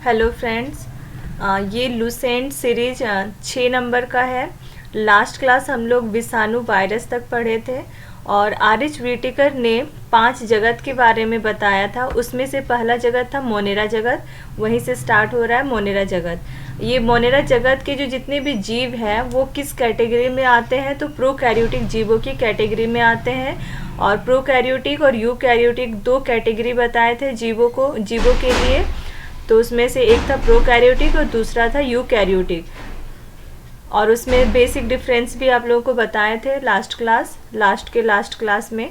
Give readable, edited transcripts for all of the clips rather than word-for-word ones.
Hello friends, ये Lucent series 6 number का है। लास्ट क्लास हम लोग विषाणु वायरस तक पढ़े थे और आर.एच. व्हिटेकर ने 5 जगत के बारे में बताया था। उसमें से पहला जगत था मोनेरा जगत, वहीं से स्टार्ट हो रहा है मोनेरा जगत। ये मोनेरा जगत के जो जितने भी जीव हैं वो किस कैटेगरी में आते हैं, तो प्रोकैरियोटिक जीवों की कैटेगरी में आते हैं। और प्रोकैरियोटिक और यूकैरियोटिक 2 कैटेगरी बताए थे जीवों के लिए। तो उसमें से एक था प्रोकैरियोटिक और दूसरा था यूकैरियोटिक, और उसमें बेसिक डिफरेंस भी आप लोगों को बताए थे लास्ट क्लास में।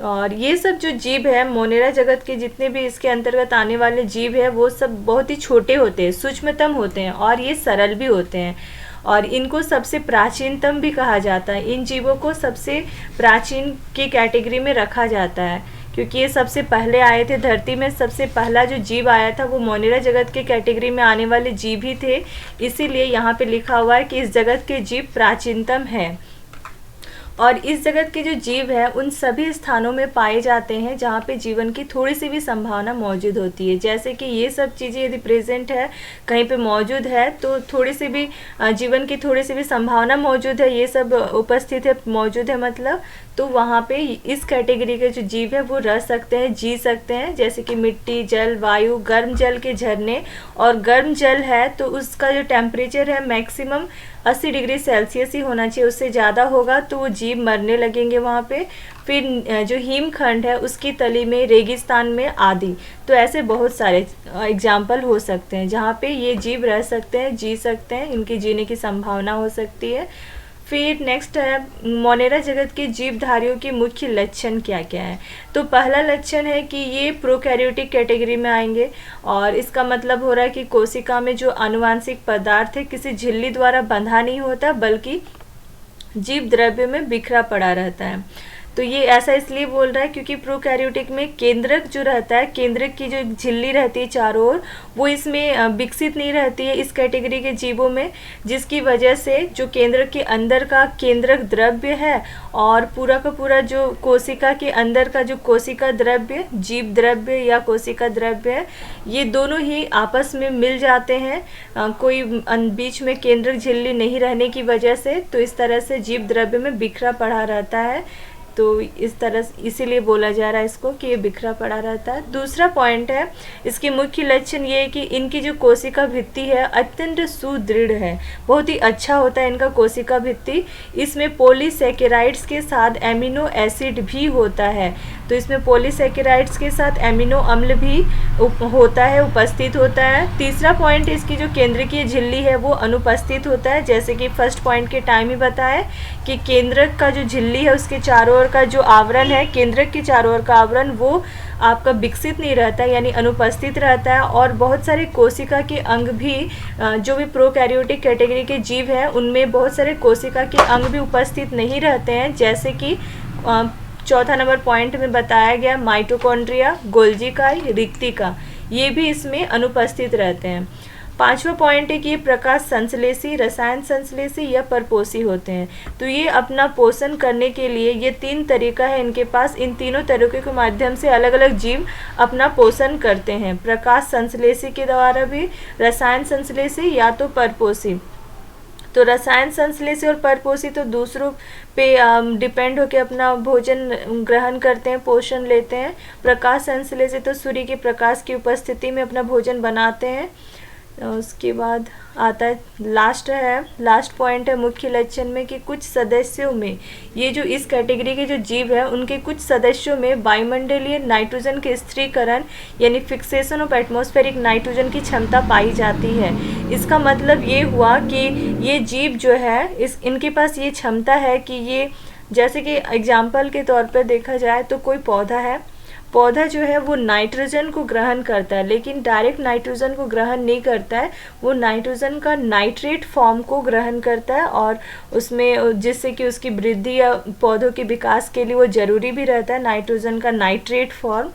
और ये सब जो जीव है मोनेरा जगत के जितने भी इसके अंतर्गत आने वाले जीव है वो सब बहुत ही छोटे होते हैं, सूक्ष्मतम होते हैं और ये सरल भी होते हैं। और इनको सबसे प्राचीनतम भी कहा जाता है। इन जीवों को सबसे प्राचीन की कैटेगरी में रखा जाता है क्योंकि ये सबसे पहले आए थे धरती में। सबसे पहला जो जीव आया था वो मोनेरा जगत के कैटेगरी में आने वाले जीव ही थे, इसीलिए यहाँ पे लिखा हुआ है कि इस जगत के जीव प्राचीनतम है। और इस जगत के जो जीव है उन सभी स्थानों में पाए जाते हैं जहाँ पे जीवन की थोड़ी सी भी संभावना मौजूद होती है। जैसे कि ये सब चीज़ें यदि प्रेजेंट है, कहीं पे मौजूद है, तो थोड़ी सी भी जीवन की थोड़ी सी भी संभावना मौजूद है, ये सब उपस्थित है, मौजूद है मतलब, तो वहाँ पे इस कैटेगरी के जो जीव है वो रह सकते हैं, जी सकते हैं। जैसे कि मिट्टी, जल, वायु, गर्म जल के झरने। और गर्म जल है तो उसका जो टेम्परेचर है मैक्सिमम 80 डिग्री सेल्सियस ही होना चाहिए, उससे ज़्यादा होगा तो वो जीव मरने लगेंगे वहाँ पे। फिर जो हिमखंड है उसकी तली में, रेगिस्तान में आदि। तो ऐसे बहुत सारे एग्जाम्पल हो सकते हैं जहाँ पे ये जीव रह सकते हैं, जी सकते हैं, इनकी जीने की संभावना हो सकती है। फिर नेक्स्ट है मोनेरा जगत के जीवधारियों के मुख्य लक्षण क्या क्या है। तो पहला लक्षण है कि ये प्रोकैरियोटिक कैटेगरी में आएंगे, और इसका मतलब हो रहा है कि कोशिका में जो आनुवांशिक पदार्थ है किसी झिल्ली द्वारा बंधा नहीं होता बल्कि जीव द्रव्य में बिखरा पड़ा रहता है। तो ये ऐसा इसलिए बोल रहा है क्योंकि प्रोकैरियोटिक में केंद्रक जो रहता है, केंद्रक की जो झिल्ली रहती है चारों ओर, वो इसमें विकसित नहीं रहती है इस कैटेगरी के जीवों में, जिसकी वजह से जो केंद्रक के अंदर का केंद्रक द्रव्य है और पूरा का पूरा जो कोशिका के अंदर का जो कोशिका द्रव्य, जीव द्रव्य या कोशिका द्रव्य है, ये दोनों ही आपस में मिल जाते हैं कोई बीच में केंद्रक झिल्ली नहीं रहने की वजह से। तो इस तरह से जीव द्रव्य में बिखरा पड़ा रहता है। तो इस तरह इसीलिए बोला जा रहा है इसको कि ये बिखरा पड़ा रहता है। दूसरा पॉइंट है, इसकी मुख्य लक्षण ये है कि इनकी जो कोशिका भित्ति है अत्यंत सुदृढ़ है, बहुत ही अच्छा होता है इनका कोशिका भित्ति। इसमें पॉलीसैकेराइड्स के साथ एमिनो एसिड भी होता है, तो इसमें पॉलीसैकेराइड्स के साथ एमिनो अम्ल भी होता है, उपस्थित होता है। तीसरा पॉइंट, इसकी जो केंद्रकीय झिल्ली है वो अनुपस्थित होता है, जैसे कि फर्स्ट पॉइंट के टाइम ही बताया कि केंद्रक का जो झिल्ली है उसके चारों ओर का जो आवरण है, केंद्रक के चारों ओर का आवरण, वो आपका विकसित नहीं रहता यानी अनुपस्थित रहता है। और बहुत सारे कोशिका के अंग भी जो भी प्रोकैरियोटिक कैटेगरी के जीव हैं उनमें बहुत सारे कोशिका के अंग भी उपस्थित नहीं रहते हैं, जैसे कि चौथा नंबर पॉइंट में बताया गया माइटोकॉन्ड्रिया, गोल्जी काई, रिक्तिका, ये भी इसमें अनुपस्थित रहते हैं। पांचवा पॉइंट है कि ये प्रकाश संश्लेषी, रसायन संश्लेषी या परपोषी होते हैं। तो ये अपना पोषण करने के लिए ये 3 तरीका है इनके पास, इन तीनों तरीकों के माध्यम से अलग अलग जीव अपना पोषण करते हैं, प्रकाश संश्लेषी के द्वारा भी, रसायन संश्लेषी या तो परपोषी। तो रसायन संश्लेषी और परपोषी तो दूसरों पे डिपेंड होकर अपना भोजन ग्रहण करते हैं, पोषण लेते हैं। प्रकाश संश्लेषी तो सूर्य के प्रकाश की उपस्थिति में अपना भोजन बनाते हैं। उसके बाद आता है लास्ट पॉइंट है मुख्य लक्षण में कि कुछ सदस्यों में, ये जो इस कैटेगरी के जो जीव है उनके कुछ सदस्यों में वायुमंडलीय नाइट्रोजन के स्थिरीकरण यानी फिक्सेशन ऑफ एटमॉस्फेरिक नाइट्रोजन की क्षमता पाई जाती है। इसका मतलब ये हुआ कि ये जीव जो है इनके पास ये क्षमता है कि ये, जैसे कि एग्जाम्पल के तौर पर देखा जाए तो कोई पौधा है, पौधा जो है वो नाइट्रोजन को ग्रहण करता है लेकिन डायरेक्ट नाइट्रोजन को ग्रहण नहीं करता है, वो नाइट्रोजन का नाइट्रेट फॉर्म को ग्रहण करता है, और उसमें जिससे कि उसकी वृद्धि या पौधों के विकास के लिए वो ज़रूरी भी रहता है नाइट्रोजन का नाइट्रेट फॉर्म।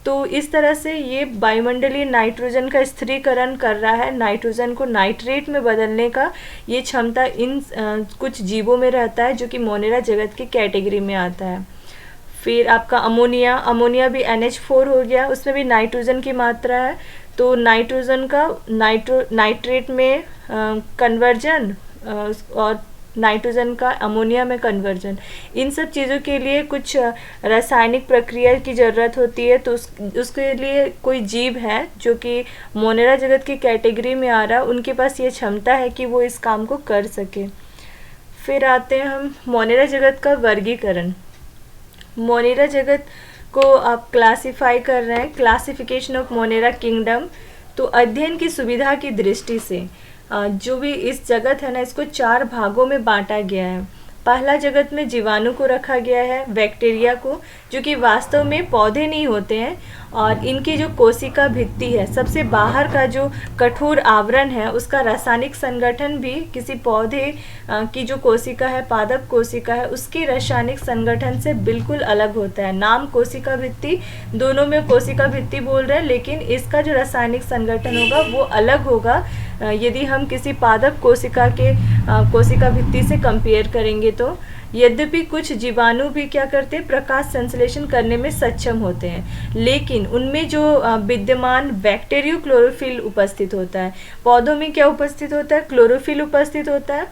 तो इस तरह से ये वायुमंडलीय नाइट्रोजन का स्थिरीकरण कर रहा है, नाइट्रोजन को नाइट्रेट में बदलने का ये क्षमता इन कुछ जीवों में रहता है जो कि मोनेरा जगत की कैटेगरी में आता है। फिर आपका अमोनिया भी NH4 हो गया, उसमें भी नाइट्रोजन की मात्रा है। तो नाइट्रोजन का नाइट्रेट में कन्वर्जन और नाइट्रोजन का अमोनिया में कन्वर्जन, इन सब चीज़ों के लिए कुछ रासायनिक प्रक्रिया की ज़रूरत होती है। तो उसके लिए कोई जीव है जो कि मोनेरा जगत की कैटेगरी में आ रहा है, उनके पास ये क्षमता है कि वो इस काम को कर सके। फिर आते हैं हम मोनेरा जगत का वर्गीकरण। मोनेरा जगत को आप क्लासिफाई कर रहे हैं, क्लासिफिकेशन ऑफ मोनेरा किंगडम। तो अध्ययन की सुविधा की दृष्टि से जो भी इस जगत है ना, इसको 4 भागों में बांटा गया है। पहला जगत में जीवाणु को रखा गया है, बैक्टीरिया को, जो कि वास्तव में पौधे नहीं होते हैं, और इनकी जो कोशिका भित्ति है, सबसे बाहर का जो कठोर आवरण है, उसका रासायनिक संगठन भी किसी पौधे की जो कोशिका है, पादप कोशिका है, उसके रासायनिक संगठन से बिल्कुल अलग होता है। नाम कोशिका भित्ति, दोनों में कोशिका भित्ति बोल रहे हैं, लेकिन इसका जो रासायनिक संगठन होगा वो अलग होगा यदि हम किसी पादप कोशिका के कोशिका भित्ति से कंपेयर करेंगे तो। यद्यपि कुछ जीवाणु भी क्या करते हैं, प्रकाश संश्लेषण करने में सक्षम होते हैं, लेकिन उनमें जो विद्यमान बैक्टीरियो क्लोरोफिल उपस्थित होता है। पौधों में क्या उपस्थित होता है, क्लोरोफिल उपस्थित होता है।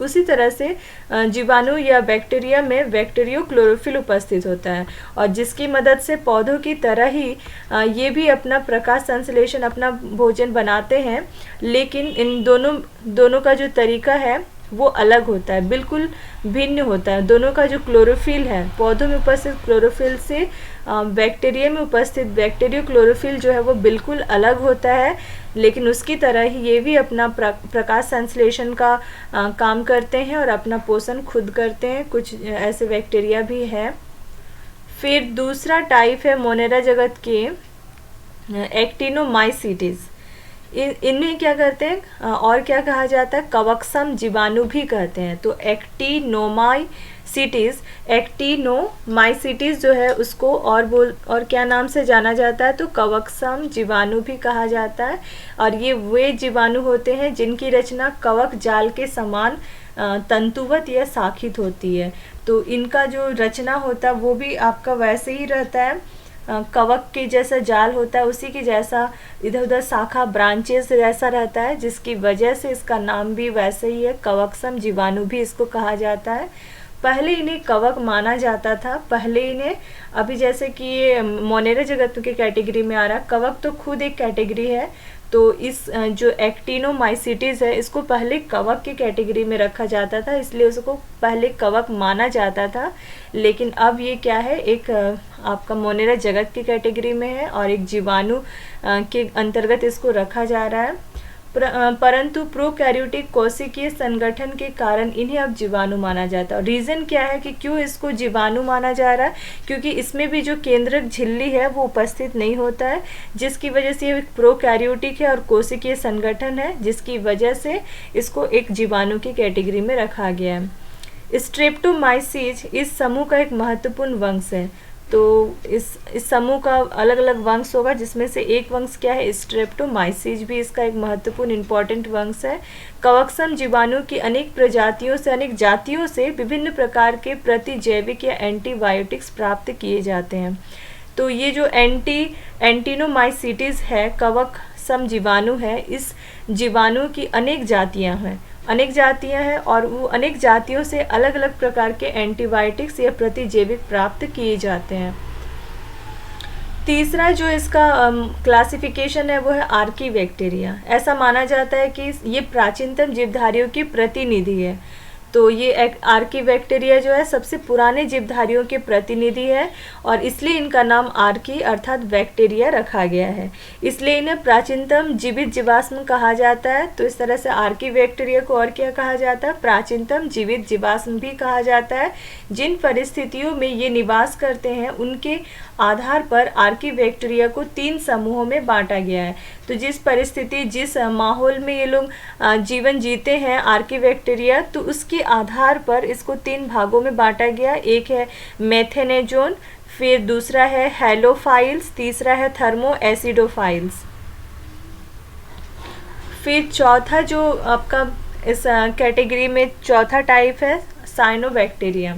उसी तरह से जीवाणु या बैक्टीरिया में बैक्टीरियो क्लोरोफिल उपस्थित होता है, और जिसकी मदद से पौधों की तरह ही ये भी अपना प्रकाश संश्लेषण, अपना भोजन बनाते हैं, लेकिन इन दोनों का जो तरीका है वो अलग होता है, बिल्कुल भिन्न होता है। दोनों का जो क्लोरोफिल है, पौधों में उपस्थित क्लोरोफिल से बैक्टीरिया में उपस्थित बैक्टीरियो क्लोरोफिल जो है वो बिल्कुल अलग होता है, लेकिन उसकी तरह ही ये भी अपना प्रकाश संश्लेषण का काम करते हैं और अपना पोषण खुद करते हैं। कुछ ऐसे बैक्टीरिया भी हैं। फिर दूसरा टाइप है मोनेरा जगत के एक्टिनोमाइसीटीज। इन्हें क्या करते हैं और क्या कहा जाता है, कवकसम जीवाणु भी कहते हैं। तो एक्टिनोमाइसीटीज जो है उसको और क्या नाम से जाना जाता है, तो कवकसम जीवाणु भी कहा जाता है। और ये वे जीवाणु होते हैं जिनकी रचना कवक जाल के समान तंतुवत या शाखित होती है। तो इनका जो रचना होता है वो भी आपका वैसे ही रहता है, कवक के जैसा जाल होता है, उसी के जैसा इधर उधर शाखा ब्रांचेस जैसा रहता है, जिसकी वजह से इसका नाम भी वैसे ही है, कवकसम जीवाणु भी इसको कहा जाता है। पहले इन्हें कवक माना जाता था, पहले इन्हें, अभी जैसे कि ये मोनेरा जगत के कैटेगरी में आ रहा है, कवक तो खुद एक कैटेगरी है। तो इस जो एक्टिनोमाइसीटीज है इसको पहले कवक की कैटेगरी में रखा जाता था, इसलिए उसको पहले कवक माना जाता था। लेकिन अब ये क्या है, एक आपका मोनेरा जगत की कैटेगरी में है और एक जीवाणु के अंतर्गत इसको रखा जा रहा है। परंतु प्रोकैरियोटिक कोशिकीय संगठन के कारण इन्हें अब जीवाणु माना जाता है। रीज़न क्या है कि क्यों इसको जीवाणु माना जा रहा है, क्योंकि इसमें भी जो केंद्रक झिल्ली है वो उपस्थित नहीं होता है, जिसकी वजह से ये प्रोकैरियोटिक है और कोशिकीय संगठन है, जिसकी वजह से इसको एक जीवाणु की कैटेगरी में रखा गया है। स्ट्रेप्टोमाइसीज इस समूह का एक महत्वपूर्ण वंश है। तो इस समूह का अलग अलग वंश होगा, जिसमें से एक वंश क्या है, स्ट्रेप्टोमाइसीज भी इसका एक महत्वपूर्ण इंपॉर्टेंट वंश है। कवकसम जीवाणु की अनेक प्रजातियों से, अनेक जातियों से विभिन्न प्रकार के प्रतिजैविक या एंटीबायोटिक्स प्राप्त किए जाते हैं। तो ये जो एंटिनोमाइसीटीज है, कवकसम जीवाणु है, इस जीवाणु की अनेक जातियां हैं और वो अनेक जातियों से अलग अलग प्रकार के एंटीबायोटिक्स या प्रतिजैविक प्राप्त किए जाते हैं। तीसरा जो इसका क्लासिफिकेशन है वो है आर्कीबैक्टीरिया। ऐसा माना जाता है कि ये प्राचीनतम जीवधारियों की प्रतिनिधि है। तो ये आर्कीबैक्टीरिया जो है सबसे पुराने जीवधारियों के प्रतिनिधि है, और इसलिए इनका नाम आर्की अर्थात बैक्टीरिया रखा गया है, इसलिए इन्हें प्राचीनतम जीवित जीवाश्म कहा जाता है। तो इस तरह से आर्कीबैक्टीरिया को और क्या कहा जाता है, प्राचीनतम जीवित जीवाश्म भी कहा जाता है। जिन परिस्थितियों में ये निवास करते हैं उनके आधार पर आर्कीबैक्टीरिया को 3 समूहों में बांटा गया है। तो जिस माहौल में ये लोग जीवन जीते हैं आर्कीबैक्टीरिया, तो उसके आधार पर इसको 3 भागों में बांटा गया। एक है मेथेनेजोन, फिर दूसरा है हेलोफाइल्स, तीसरा है थर्मो एसिडोफाइल्स। फिर चौथा जो आपका इस कैटेगरी में चौथा टाइप है साइनोबैक्टीरिया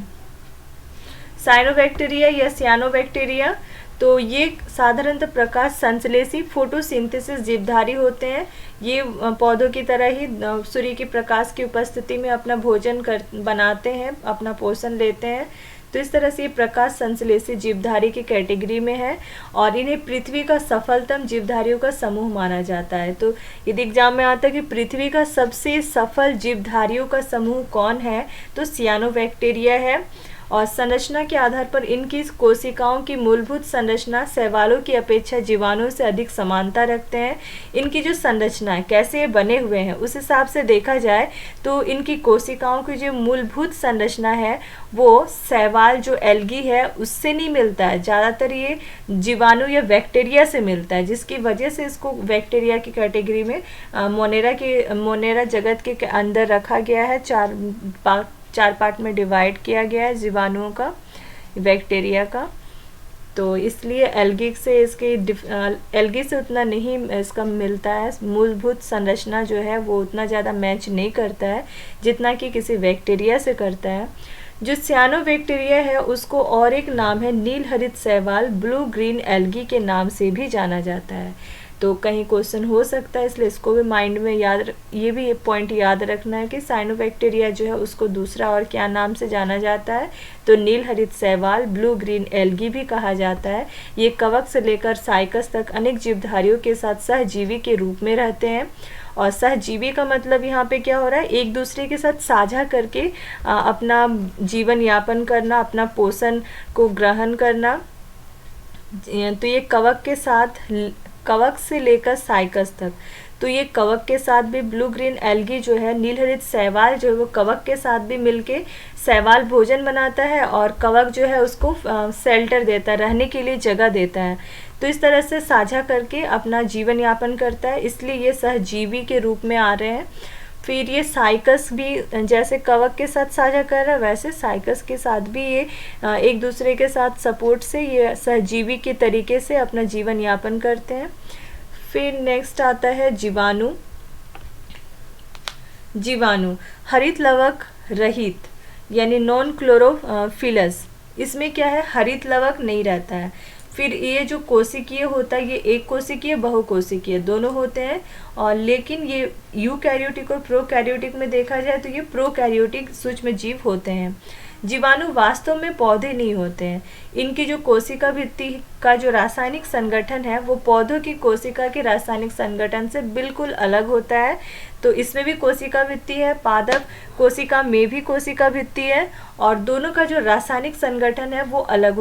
या सियानोबैक्टीरिया। तो ये साधारणतः प्रकाश संश्लेषी फोटोसिंथेसिस जीवधारी होते हैं। ये पौधों की तरह ही सूर्य के प्रकाश की उपस्थिति में अपना भोजन बनाते हैं, अपना पोषण लेते हैं। तो इस तरह से ये प्रकाश संश्लेषी जीवधारी की कैटेगरी में है और इन्हें पृथ्वी का सफलतम जीवधारियों का समूह माना जाता है। तो यदि एग्जाम में आता है कि पृथ्वी का सबसे सफल जीवधारियों का समूह कौन है, तो सियानोबैक्टीरिया है। और संरचना के आधार पर इनकी कोशिकाओं की मूलभूत संरचना शैवालों की अपेक्षा जीवाणुओं से अधिक समानता रखते हैं। इनकी जो संरचना है, कैसे ये बने हुए हैं, उस हिसाब से देखा जाए तो इनकी कोशिकाओं की जो मूलभूत संरचना है वो शैवाल जो एल्गी है उससे नहीं मिलता है, ज़्यादातर ये जीवाणु या बैक्टीरिया से मिलता है, जिसकी वजह से इसको बैक्टीरिया की कैटेगरी में मोनेरा जगत के अंदर रखा गया है। चार पार्ट में डिवाइड किया गया है जीवाणुओं का, बैक्टीरिया का। तो इसलिए एल्गी से उतना नहीं इसका मिलता है, मूलभूत संरचना जो है वो उतना ज़्यादा मैच नहीं करता है जितना कि किसी बैक्टीरिया से करता है। जो सियानोबैक्टीरिया है उसको और एक नाम है नील हरित शैवाल, ब्लू ग्रीन एल्गी के नाम से भी जाना जाता है। तो कहीं क्वेश्चन हो सकता है, इसलिए इसको भी माइंड में ये भी पॉइंट याद रखना है कि साइनोबैक्टीरिया जो है उसको दूसरा और क्या नाम से जाना जाता है, तो नील हरित शैवाल, ब्लू ग्रीन एल्गी भी कहा जाता है। ये कवक से लेकर साइकस तक अनेक जीवधारियों के साथ सहजीवी के रूप में रहते हैं। और सहजीवी का मतलब यहाँ पे क्या हो रहा है, एक दूसरे के साथ साझा करके अपना जीवन यापन करना, अपना पोषण को ग्रहण करना। तो ये कवक से लेकर साइकस तक, तो ये कवक के साथ भी ब्लू ग्रीन एल्गी जो है, नीलहरित शैवाल जो है वो कवक के साथ भी मिलके शैवाल भोजन बनाता है और कवक जो है उसको शेल्टर देता है, रहने के लिए जगह देता है। तो इस तरह से साझा करके अपना जीवन यापन करता है, इसलिए ये सहजीवी के रूप में आ रहे हैं। फिर ये साइकस भी जैसे कवक के साथ साझा कर रहा है, वैसे साइकस के साथ भी ये एक दूसरे के साथ सपोर्ट से ये सहजीवी के तरीके से अपना जीवन यापन करते हैं। फिर नेक्स्ट आता है जीवाणु। हरित लवक रहित यानी नॉन क्लोरोफिलस, इसमें क्या है, हरित लवक नहीं रहता है। फिर ये जो कोशिकीय होता है, ये एक कोशिकीय बहुकोशिकीय दोनों होते हैं। और लेकिन ये यूकैरियोटिक और प्रोकैरियोटिक में देखा जाए तो ये प्रोकैरियोटिक सूक्ष्म जीव होते हैं। जीवाणु वास्तव में पौधे नहीं होते हैं। इनकी जो कोशिका भित्ति का जो रासायनिक संगठन है वो पौधों की कोशिका के रासायनिक संगठन से बिल्कुल अलग होता है। तो इसमें भी कोशिका भित्ति है, पादप कोशिका में भी कोशिका भित्ति है, और दोनों का जो रासायनिक संगठन है वो अलग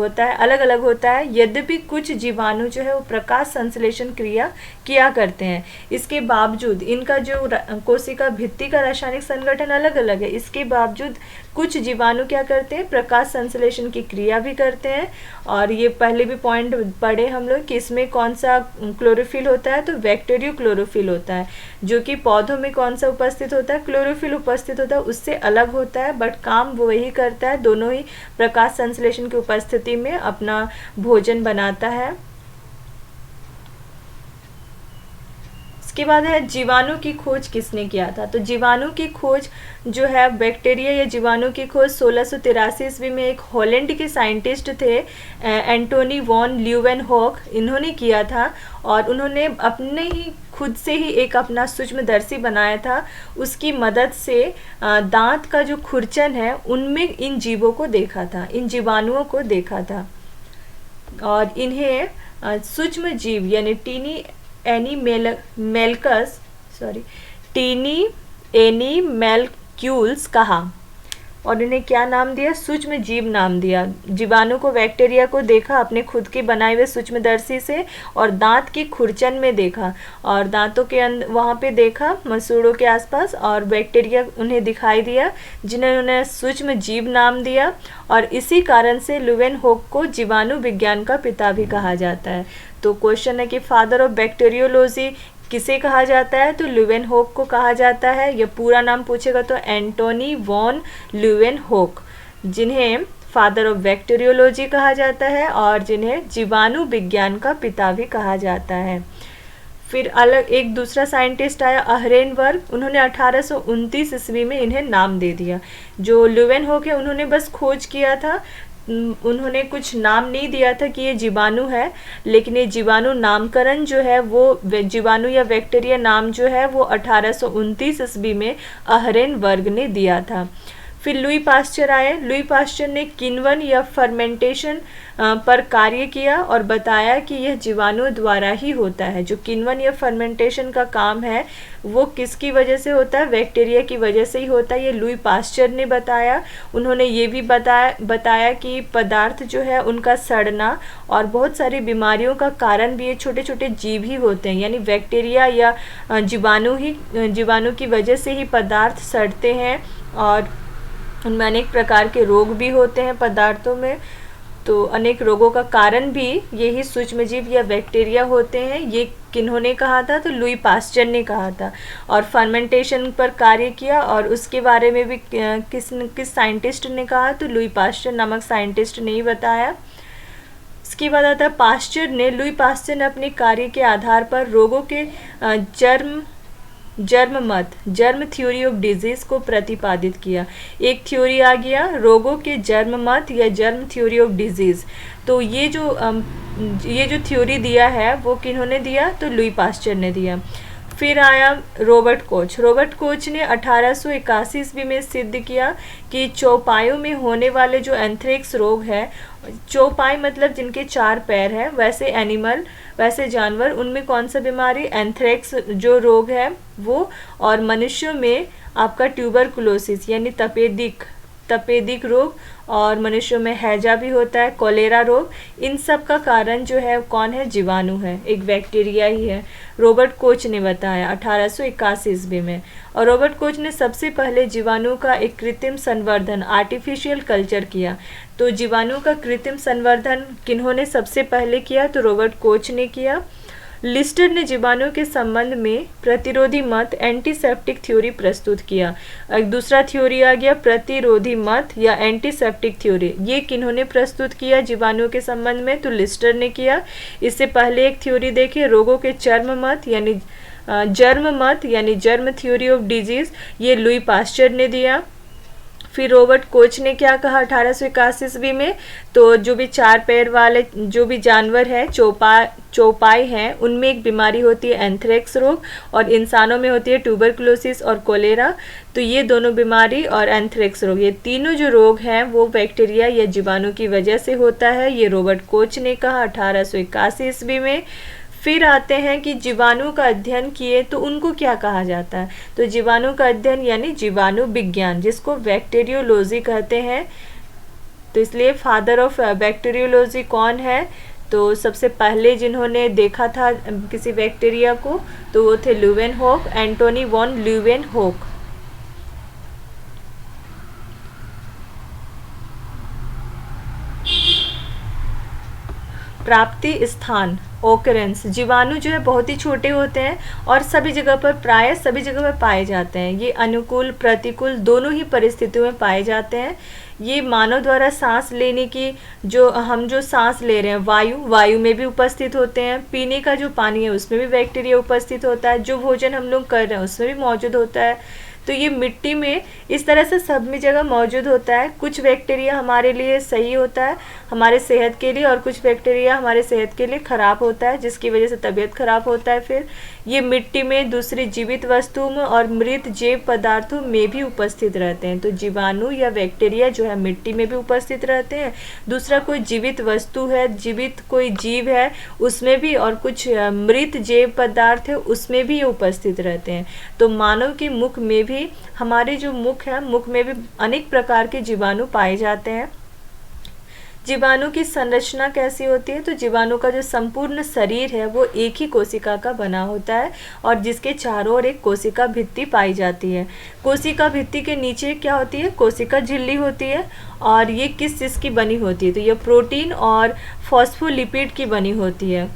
अलग होता है। यद्यपि कुछ जीवाणु जो है वो प्रकाश संश्लेषण क्रिया किया करते हैं, इसके बावजूद इनका जो कोशिका भित्ति का रासायनिक संगठन अलग अलग है, इसके बावजूद कुछ जीवाणु क्या करते हैं, प्रकाश संश्लेषण की क्रिया भी करते हैं। और ये पहले भी पॉइंट पढ़े हम लोग कि इसमें कौन सा क्लोरोफिल होता है, तो बैक्टीरियो क्लोरोफिल होता है, जो कि पौधों में कौन सा उपस्थित होता है, क्लोरोफिल उपस्थित होता है, उससे अलग होता है, बट काम वो वही करता है, दोनों ही प्रकाश संश्लेषण की उपस्थिति में अपना भोजन बनाता है। इसके बाद है जीवाणु की खोज किसने किया था। तो जीवाणु की खोज जो है, बैक्टीरिया या जीवाणु की खोज 1683 ईस्वी में एक हॉलैंड के साइंटिस्ट थे एंटोनी वॉन ल्यूवेनहॉक, इन्होंने किया था। और उन्होंने अपने ही खुद से ही एक अपना सूक्ष्मदर्शी बनाया था। उसकी मदद से दांत का जो खुरचन है उनमें इन जीवों को देखा था, इन जीवाणुओं को देखा था। और इन्हें सूक्ष्म जीव यानी टीनी एनीमैल्क्यूल्स कहा, और इन्हें क्या नाम दिया, सूक्ष्म जीव नाम दिया। जीवाणु को, बैक्टीरिया को देखा अपने खुद के बनाए हुए सूक्ष्मदर्शी से, और दांत की खुरचन में देखा, और दांतों के अंदर वहाँ पे देखा मसूड़ों के आसपास, और बैक्टीरिया उन्हें दिखाई दिया, जिन्हें उन्हें सूक्ष्म जीव नाम दिया। और इसी कारण से ल्यूवेनहॉक को जीवाणु विज्ञान का पिता भी कहा जाता है। तो क्वेश्चन है कि फादर ऑफ बैक्टीरियोलॉजी किसे कहा जाता है, तो ल्यूवेनहॉक को कहा जाता है। ये पूरा नाम पूछेगा तो एंटोनी वॉन ल्यूवेनहॉक, जिन्हें फादर ऑफ बैक्टीरियोलॉजी कहा जाता है और जिन्हें जीवाणु विज्ञान का पिता भी कहा जाता है। फिर अलग एक दूसरा साइंटिस्ट आया अहरेनबर्ग, उन्होंने 1829 ईस्वी में इन्हें नाम दे दिया। जो ल्यूवेनहॉक है उन्होंने बस खोज किया था उन्होंने कुछ नाम नहीं दिया था कि ये जीवाणु है, लेकिन ये जीवाणु नामकरण जो है वो जीवाणु या बैक्टीरिया नाम जो है वो 1829 ईस्वी में अहरेन वर्ग ने दिया था। फिर लुई पास्चर आए। लुई पास्चर ने किण्वन या फर्मेंटेशन पर कार्य किया और बताया कि यह जीवाणु द्वारा ही होता है। जो किण्वन या फर्मेंटेशन का काम है वो किसकी वजह से होता है? बैक्टीरिया की वजह से ही होता है। ये लुई पास्चर ने बताया। उन्होंने ये भी बताया कि पदार्थ जो है उनका सड़ना और बहुत सारी बीमारियों का कारण भी ये छोटे छोटे जीव ही होते हैं, यानी बैक्टीरिया या जीवाणु की वजह से ही पदार्थ सड़ते हैं और उनमें अनेक प्रकार के रोग भी होते हैं पदार्थों में। तो अनेक रोगों का कारण भी यही सूक्ष्मजीव या बैक्टीरिया होते हैं। ये किन्होंने कहा था? तो लुई पास्चर ने कहा था। और फर्मेंटेशन पर कार्य किया और उसके बारे में भी किस साइंटिस्ट ने कहा? तो लुई पास्चर नामक साइंटिस्ट ने ही बताया। इसके बाद आता है लुई पास्चर ने अपने कार्य के आधार पर रोगों के जर्म थ्योरी ऑफ डिजीज को प्रतिपादित किया। एक थ्योरी आ गया रोगों के जर्म मत या जर्म थ्योरी ऑफ डिजीज। तो ये जो थ्योरी दिया है वो किन्होंने दिया? तो लुई पास्चर ने दिया। फिर आया रॉबर्ट कोच। रॉबर्ट कोच ने 1881 ईस्वी में सिद्ध किया कि चौपायों में होने वाले जो एंथ्रेक्स रोग है, चौपाई मतलब जिनके 4 पैर हैं, वैसे जानवर, उनमें कौन सा बीमारी? एंथ्रेक्स जो रोग है वो। और मनुष्यों में आपका ट्यूबरकुलोसिस यानी तपेदिक रोग, और मनुष्यों में हैजा भी होता है, कोलेरा रोग। इन सब का कारण जो है कौन है? जीवाणु है, एक बैक्टीरिया ही है। रॉबर्ट कोच ने बताया 1881 ईस्वी में। और रॉबर्ट कोच ने सबसे पहले जीवाणु का एक कृत्रिम संवर्धन आर्टिफिशियल कल्चर किया। तो जीवाणु का कृत्रिम संवर्धन किन्होंने सबसे पहले किया? तो रॉबर्ट कोच ने किया। लिस्टर ने जीवाणु के संबंध में प्रतिरोधी मत एंटीसेप्टिक थ्योरी प्रस्तुत किया। एक दूसरा थ्योरी आ गया प्रतिरोधी मत या एंटीसेप्टिक थ्योरी। ये किन्होंने प्रस्तुत किया जीवाणु के संबंध में? तो लिस्टर ने किया। इससे पहले एक थ्योरी देखिए रोगों के जर्म मत यानी जर्म थ्योरी ऑफ डिजीज, ये लुई पास्चर ने दिया। फिर रॉबर्ट कोच ने क्या कहा 1881 ईस्वी में? तो जो भी 4 पैर वाले जो भी जानवर हैं, चौपाई हैं, उनमें एक बीमारी होती है एंथ्रेक्स रोग और इंसानों में होती है ट्यूबरकुलोसिस और कोलेरा। तो ये दोनों बीमारी और एंथ्रेक्स रोग, ये तीनों जो रोग हैं वो बैक्टीरिया या जीवाणु की वजह से होता है। ये रॉबर्ट कोच ने कहा 1881 ईस्वी में। फिर आते हैं कि जीवाणु का अध्ययन किए तो उनको क्या कहा जाता है? तो जीवाणु का अध्ययन यानी जीवाणु विज्ञान, जिसको बैक्टीरियोलॉजी कहते हैं। तो इसलिए फादर ऑफ बैक्टीरियोलॉजी कौन है? तो सबसे पहले जिन्होंने देखा था किसी बैक्टीरिया को तो वो थे ल्यूवेनहॉक, एंटोनी वॉन ल्यूवेनहॉक। प्राप्ति स्थान ओकरेंस। जीवाणु जो है बहुत ही छोटे होते हैं और प्राय सभी जगह पर पाए जाते हैं। ये अनुकूल प्रतिकूल दोनों ही परिस्थितियों में पाए जाते हैं। ये मानव द्वारा सांस लेने की हम जो सांस ले रहे हैं वायु में भी उपस्थित होते हैं। पीने का जो पानी है उसमें भी बैक्टीरिया उपस्थित होता है। जो भोजन हम लोग कर रहे हैं उसमें भी मौजूद होता है। तो ये मिट्टी में इस तरह से सभी जगह मौजूद होता है। कुछ बैक्टीरिया हमारे लिए सही होता है हमारे सेहत के लिए, और कुछ बैक्टीरिया हमारे सेहत के लिए ख़राब होता है, जिसकी वजह से तबीयत खराब होता है। फिर ये मिट्टी में दूसरी जीवित वस्तुओं में और मृत जैव पदार्थों में भी उपस्थित रहते हैं। तो जीवाणु या बैक्टीरिया जो है मिट्टी में भी उपस्थित रहते हैं। दूसरा कोई जीवित वस्तु है, जीवित कोई जीव है उसमें भी, और कुछ मृत जैव पदार्थ है उसमें भी ये उपस्थित रहते हैं। तो मानव के मुख में भी, हमारे जो मुख है, मुख में भी अनेक प्रकार के जीवाणु पाए जाते हैं। जीवाणु की संरचना कैसी होती है? तो जीवाणु का जो संपूर्ण शरीर है वो एक ही कोशिका का बना होता है और जिसके चारों ओर एक कोशिका भित्ति पाई जाती है। कोशिका भित्ति के नीचे क्या होती है? कोशिका झिल्ली होती है। और ये किस चीज़ की बनी होती है? तो ये प्रोटीन और फॉस्फोलिपिड की बनी होती है।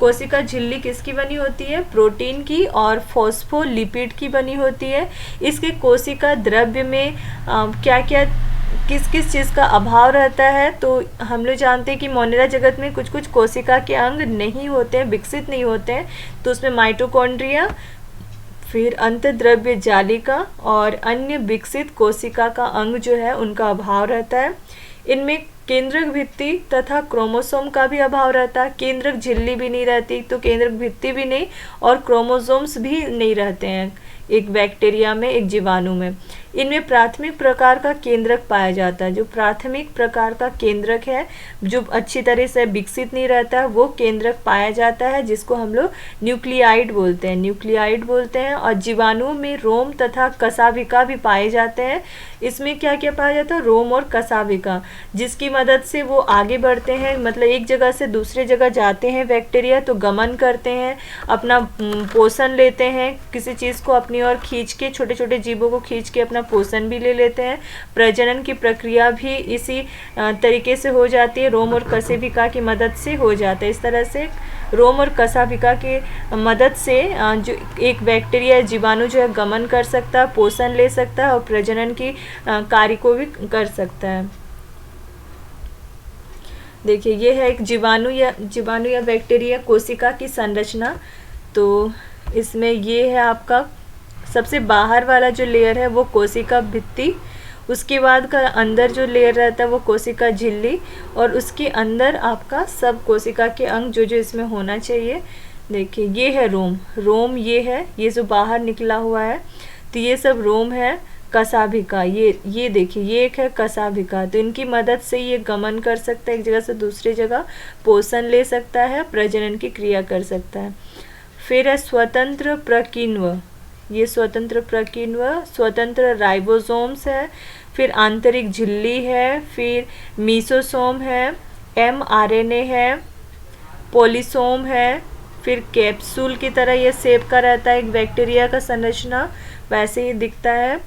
कोशिका झिल्ली किसकी बनी होती है? प्रोटीन की और फॉस्फोलिपिड की बनी होती है। इसके कोशिका द्रव्य में किस किस चीज़ का अभाव रहता है? तो हम लोग जानते हैं कि मोनेरा जगत में कुछ कुछ कोशिका के अंग नहीं होते हैं, विकसित नहीं होते हैं। तो उसमें माइटोकॉन्ड्रिया, फिर अंतर्द्रव्य जालिका और अन्य विकसित कोशिका का अंग जो है उनका अभाव रहता है। इनमें केंद्रक भित्ति तथा क्रोमोसोम का भी अभाव रहता है, केंद्रक झिल्ली भी नहीं रहती, तो केंद्रक भित्ति भी नहीं और क्रोमोसोम्स भी नहीं रहते हैं एक बैक्टीरिया में, एक जीवाणु में। इनमें प्राथमिक प्रकार का केंद्रक पाया जाता है। जो प्राथमिक प्रकार का केंद्रक है, जो अच्छी तरह से विकसित नहीं रहता है, वो केंद्रक पाया जाता है, जिसको हम लोग न्यूक्लियाइड बोलते हैं, न्यूक्लियाइड बोलते हैं। और जीवाणुओं में रोम तथा कशाभिका भी पाए जाते हैं। इसमें क्या क्या पाया जाता है? रोम और कशाभिका, जिसकी मदद से वो आगे बढ़ते हैं, मतलब एक जगह से दूसरे जगह जाते हैं बैक्टीरिया, तो गमन करते हैं, अपना पोषण लेते हैं, किसी चीज़ को अपनी ओर खींच के, छोटे छोटे जीवों को खींच के अपना पोषण भी ले लेते हैं। प्रजनन की प्रक्रिया भी इसी तरीके से हो जाती है, रोम और कशाभिका की मदद से हो जाता है। इस तरह से रोम और कशाभिका के मदद से जो एक बैक्टीरिया जीवाणु जो है गमन कर सकता है, पोषण ले सकता है और प्रजनन की कार्य को भी कर सकता है। देखिए, ये है एक जीवाणु या बैक्टीरिया कोशिका की संरचना। तो इसमें ये है आपका सबसे बाहर वाला जो लेयर है वो कोशिका भित्ति, उसके बाद का अंदर जो लेयर रहता है वो कोशिका झिल्ली, और उसके अंदर आपका सब कोशिका के अंग जो जो इसमें होना चाहिए। देखिए, ये है रोम ये है, ये जो बाहर निकला हुआ है, तो ये सब रोम है। कशाभिका, ये देखिए, ये एक है कशाभिका, तो इनकी मदद से ये गमन कर सकता है, एक जगह से दूसरी जगह पोषण ले सकता है, प्रजनन की क्रिया कर सकता है। फिर है स्वतंत्र प्रकीन्व, ये स्वतंत्र प्रकीन्व, स्वतंत्र राइबोसोम्स है, फिर आंतरिक झिल्ली है, फिर मीसोसोम है, mRNA है, पोलिसोम है, फिर कैप्सूल की तरह ये शेप का रहता है, एक बैक्टीरिया का संरचना वैसे ही दिखता है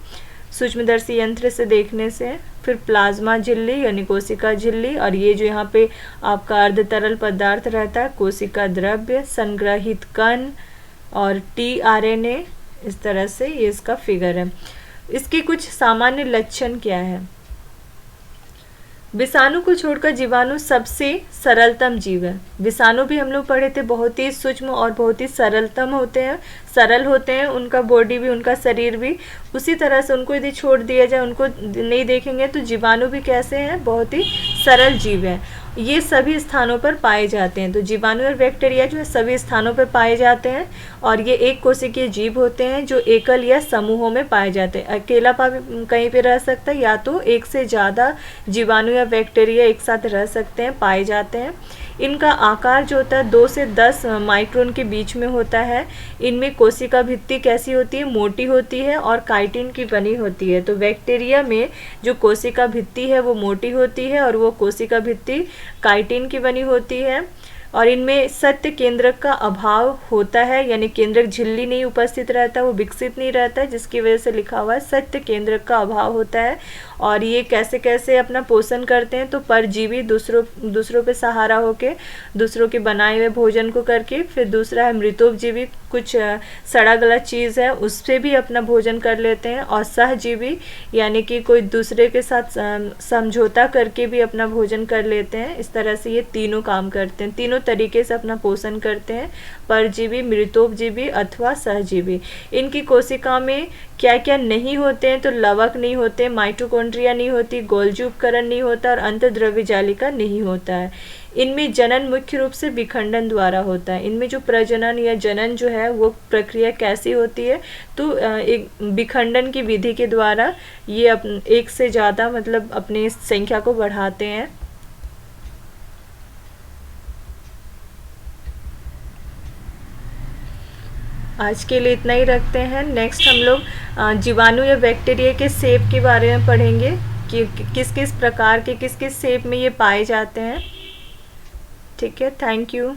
सूक्ष्मदर्शी यंत्र से देखने से। फिर प्लाज्मा झिल्ली यानी कोशिका झिल्ली, और ये जो यहाँ पे आपका अर्धतरल पदार्थ रहता है कोशिका द्रव्य, संग्रहित कण और tRNA, इस तरह से ये इसका फिगर है। इसके कुछ सामान्य लक्षण क्या है? विषाणु को छोड़कर जीवाणु सबसे सरलतम जीव है। विषाणु भी हम लोग पढ़े थे, बहुत ही सूक्ष्म और बहुत ही सरल होते हैं, उनका बॉडी भी, उनका शरीर भी। उसी तरह से उनको यदि छोड़ दिया जाए, उनको नहीं देखेंगे, तो जीवाणु भी कैसे हैं? बहुत ही सरल जीव हैं। ये सभी स्थानों पर पाए जाते हैं। तो जीवाणु और बैक्टीरिया जो है सभी स्थानों पर पाए जाते हैं, और ये एक कोशिकीय जीव होते हैं जो एकल या समूहों में पाए जाते हैं। अकेला कहीं पे रह सकता है, या तो एक से ज़्यादा जीवाणु या बैक्टीरिया एक साथ रह सकते हैं, पाए जाते हैं। इनका आकार जो होता है 2 से 10 माइक्रोन के बीच में होता है। इनमें कोशिका भित्ति कैसी होती है? मोटी होती है और काइटिन की बनी होती है। तो बैक्टीरिया में जो कोशिका भित्ति है वो मोटी होती है और वो कोशिका भित्ति काइटिन की बनी होती है। और इनमें सत्य केंद्रक का अभाव होता है, यानी केंद्रक झिल्ली नहीं उपस्थित रहता, वो विकसित नहीं रहता है, जिसकी वजह से लिखा हुआ है सत्य केंद्रक का अभाव होता है। और ये कैसे कैसे अपना पोषण करते हैं? तो परजीवी दूसरों पे सहारा होके दूसरों के बनाए हुए भोजन को करके। फिर दूसरा है मृतोपजीवी, कुछ सड़ा गला चीज़ है उससे भी अपना भोजन कर लेते हैं। और सहजीवी यानी कि कोई दूसरे के साथ समझौता करके भी अपना भोजन कर लेते हैं। इस तरह से ये तीनों काम करते हैं, तीनों तरीके से अपना पोषण करते हैं, परजीवी, मृतोपजीवी अथवा सहजीवी। इनकी कोशिका में क्या क्या नहीं होते हैं? तो लवक नहीं होते, माइटोकॉन्ड्रिया नहीं होती, गोल्जी उपकरण नहीं होता और अंतर्द्रव्य जालिका नहीं होता है। इनमें जनन मुख्य रूप से विखंडन द्वारा होता है। इनमें जो प्रजनन या जनन जो है वो प्रक्रिया कैसी होती है? तो एक विखंडन की विधि के द्वारा ये एक से ज़्यादा मतलब अपनी संख्या को बढ़ाते हैं। आज के लिए इतना ही रखते हैं। नेक्स्ट हम लोग जीवाणु या बैक्टीरिया के शेप के बारे में पढ़ेंगे कि किस किस प्रकार के किस किस शेप में ये पाए जाते हैं। ठीक है, थैंक यू।